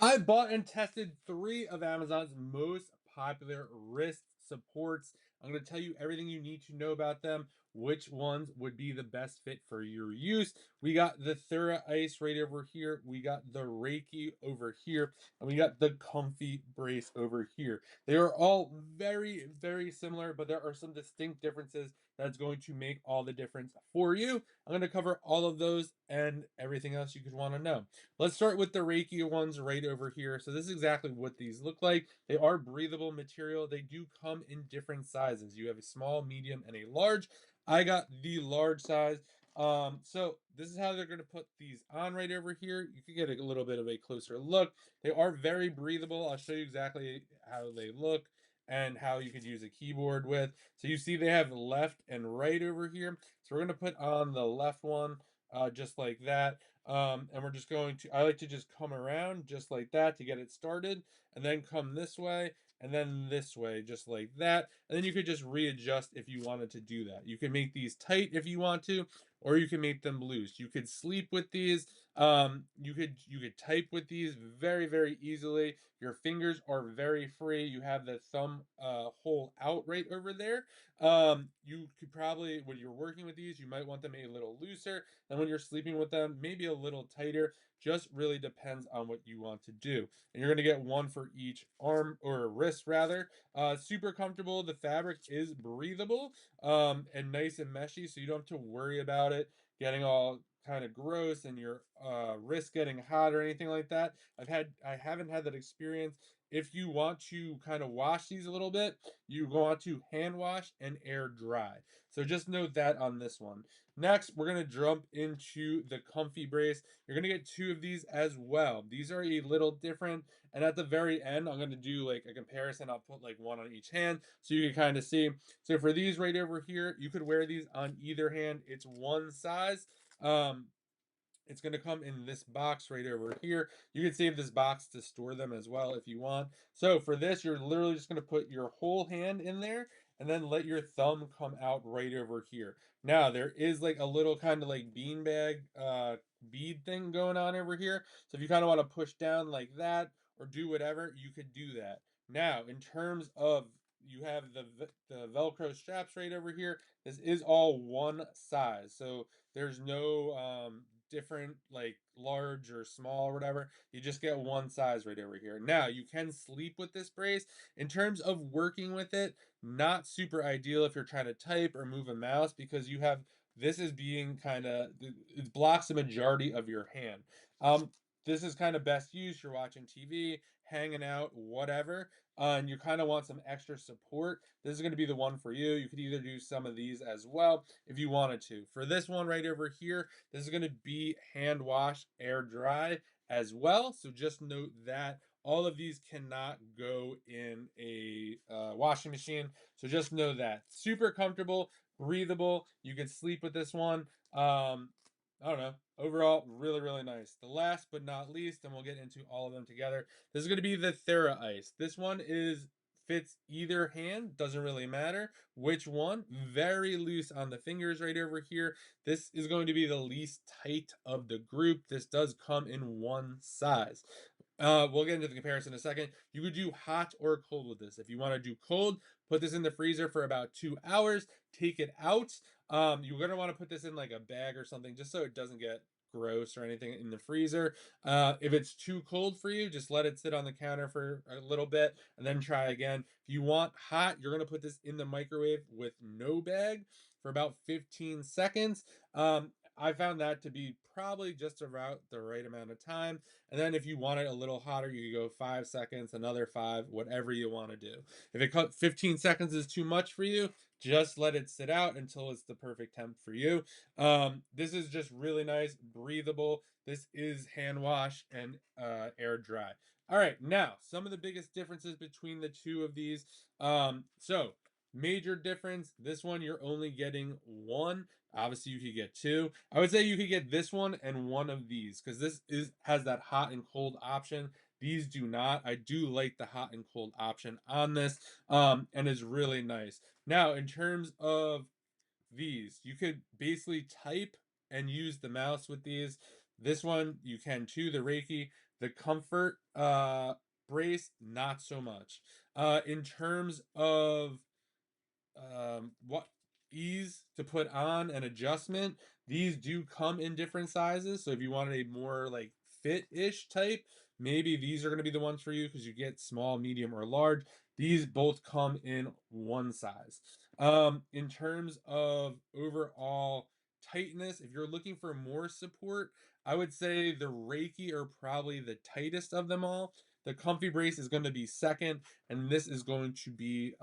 I bought and tested 3 of Amazon's most popular wrist supports. I'm going to tell you everything you need to know about them, which ones would be the best fit for your use. We got the Thera Ice right over here. We got the Reiki over here, and we got the ComfyBrace over here. They are all very, very similar, but there are some distinct differences that's going to make all the difference for you. I'm going to cover all of those and everything else you could want to know. Let's start with the Rakiie ones right over here. So this is exactly what these look like. They are breathable material. They do come in different sizes. You have a small, medium, and a large. I got the large size. So this is how they're going to put these on right over here. You can get a little bit of a closer look. They are very breathable. I'll show you exactly how they look and how you could use a keyboard with. So you see they have left and right over here. So we're going to put on the left one just like that. And we're just going to, I like to just come around just like that to get it started, and then come this way, and then this way, just like that. And then you could just readjust if you wanted to do that. You can make these tight if you want to, or you can make them loose. You could sleep with these. You could type with these very, very easily. Your fingers are very free. You have the thumb hole out right over there. You could probably, when you're working with these, you might want them a little looser, and when you're sleeping with them, maybe a little tighter. Just really depends on what you want to do. And you're going to get one for each arm or wrist rather. Super comfortable. The fabric is breathable and nice and meshy, so you don't have to worry about it getting all kind of gross and your wrist getting hot or anything like that. I haven't had that experience. If you want to kind of wash these a little bit, you want to hand wash and air dry. So just note that on this one. Next, we're going to jump into the ComfyBrace. You're going to get 2 of these as well. These are a little different, and at the very end, I'm going to do like a comparison. I'll put like one on each hand so you can kind of see. So for these right over here, you could wear these on either hand. It's one size. Um, it's going to come in this box right over here. You can save this box to store them as well if you want. So for this, you're literally just going to put your whole hand in there and then let your thumb come out right over here. Now, there is like a little kind of like beanbag bead thing going on over here. So if you kind of want to push down like that or do whatever, you could do that. Now, in terms of you have the Velcro straps right over here. This is all one size. So there's no different like large or small or whatever. You just get one size right over here. Now you can sleep with this brace. In terms of working with it, not super ideal if you're trying to type or move a mouse, because you have this is being kind of, it blocks the majority of your hand. This is kind of best used, you're watching TV, hanging out, whatever, and you kind of want some extra support. This is going to be the one for you. You could either do some of these as well if you wanted to. For this one right over here, this is going to be hand wash, air dry as well. So just note that all of these cannot go in a washing machine. So just know that. Super comfortable, breathable. You can sleep with this one. I don't know. Overall, really, really nice. The last but not least, and we'll get into all of them together. This is going to be the Thera Ice. This one is fits either hand, doesn't really matter which one. Very loose on the fingers right over here. This is going to be the least tight of the group. This does come in one size. We'll get into the comparison in a second. You could do hot or cold with this. If you want to do cold, put this in the freezer for about 2 hours, take it out. You're gonna want to put this in like a bag or something just so it doesn't get gross or anything in the freezer. If it's too cold for you, just let it sit on the counter for a little bit and then try again. If you want hot, you're gonna put this in the microwave with no bag for about 15 seconds. I found that to be probably just about the right amount of time. And then if you want it a little hotter, you could go 5 seconds, another five, whatever you want to do. If it cut 15 seconds is too much for you, just let it sit out until it's the perfect temp for you. This is just really nice, breathable. This is hand wash and air dry. All right, now some of the biggest differences between the two of these. So major difference, this one you're only getting one. Obviously you could get two. I would say you could get this one and one of these, because this is has that hot and cold option. These do not. I do like the hot and cold option on this, and is really nice. Now, in terms of these, you could basically type and use the mouse with these. This one you can too, the Reiki. The comfort brace, not so much. In terms of what ease to put on and adjustment, these do come in different sizes. So if you wanted a more like fit-ish type, maybe these are going to be the ones for you because you get small, medium, or large. These both come in one size. In terms of overall tightness, if you're looking for more support, I would say the Reiki are probably the tightest of them all. The ComfyBrace is going to be second, and this is going to be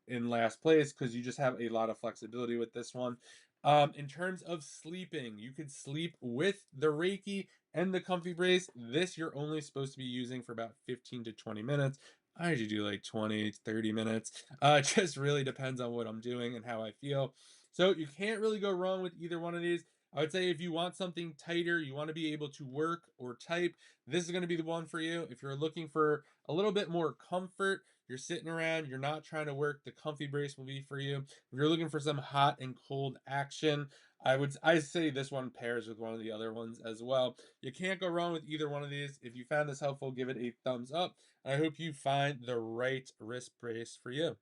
in last place because you just have a lot of flexibility with this one. In terms of sleeping, you could sleep with the Reiki and the ComfyBrace. This you're only supposed to be using for about 15 to 20 minutes. I usually do like 20, 30 minutes. It just really depends on what I'm doing and how I feel. So you can't really go wrong with either one of these. I would say if you want something tighter, you want to be able to work or type, this is going to be the one for you. If you're looking for a little bit more comfort, you're sitting around, you're not trying to work, the ComfyBrace will be for you. If you're looking for some hot and cold action, I say this one pairs with one of the other ones as well. You can't go wrong with either one of these. If you found this helpful, give it a thumbs up. I hope you find the right wrist brace for you.